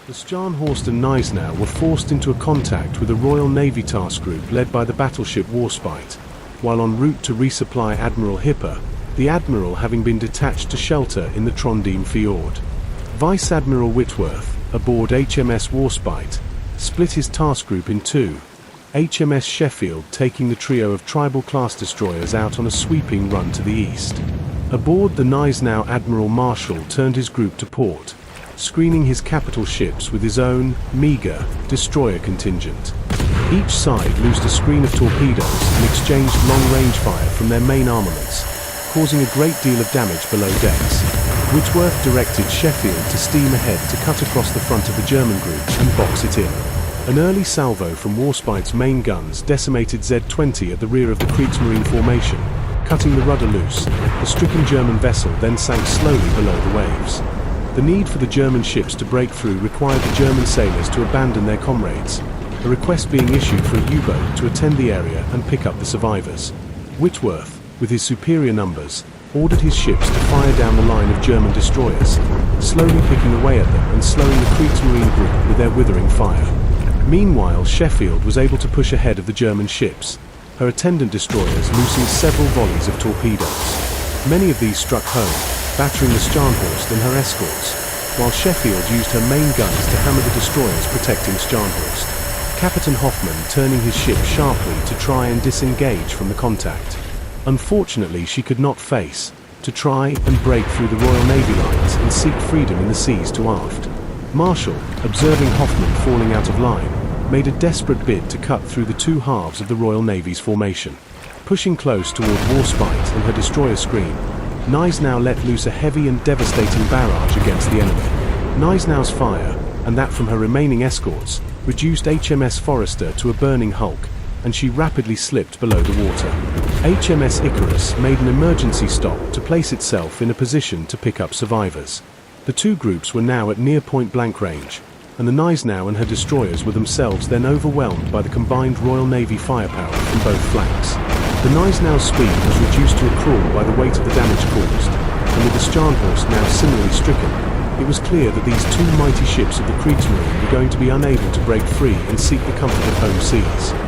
The Stjarnhorst and Gneisenau were forced into a contact with a Royal Navy task group led by the battleship Warspite, while en route to resupply Admiral Hipper, the Admiral having been detached to shelter in the Trondheim fjord. Vice Admiral Whitworth, aboard HMS Warspite, split his task group in two, HMS Sheffield taking the trio of tribal-class destroyers out on a sweeping run to the east. Aboard the Gneisenau, Admiral Marshall turned his group to port, screening his capital ships with his own, meager, destroyer contingent. Each side loosed a screen of torpedoes and exchanged long-range fire from their main armaments, causing a great deal of damage below decks. Whitworth directed Sheffield to steam ahead to cut across the front of the German group and box it in. An early salvo from Warspite's main guns decimated Z-20 at the rear of the Kriegsmarine formation, cutting the rudder loose. The stricken German vessel then sank slowly below the waves. The need for the German ships to break through required the German sailors to abandon their comrades, a request being issued for a U-boat to attend the area and pick up the survivors. Whitworth, with his superior numbers, ordered his ships to fire down the line of German destroyers, slowly picking away at them and slowing the Kriegsmarine group with their withering fire. Meanwhile, Sheffield was able to push ahead of the German ships, her attendant destroyers loosing several volleys of torpedoes. Many of these struck home, battering the Stjarnhorst and her escorts, while Sheffield used her main guns to hammer the destroyers protecting Stjarnhorst. Captain Hoffman turning his ship sharply to try and disengage from the contact. Unfortunately, she could not face, to try and break through the Royal Navy lines and seek freedom in the seas to aft. Marshall, observing Hoffman falling out of line, made a desperate bid to cut through the two halves of the Royal Navy's formation. Pushing close toward Warspite and her destroyer screen, Gneisenau let loose a heavy and devastating barrage against the enemy. Gneisenau's fire, and that from her remaining escorts, reduced HMS Forester to a burning hulk, and she rapidly slipped below the water. HMS Icarus made an emergency stop to place itself in a position to pick up survivors. The two groups were now at near point-blank range, and the Gneisenau and her destroyers were themselves then overwhelmed by the combined Royal Navy firepower from both flanks. The Gneisenau's speed was reduced to a crawl by the weight of the damage caused, and with the Stjarnhorst now similarly stricken, it was clear that these two mighty ships of the Kriegsmarine were going to be unable to break free and seek the comfort of home seas.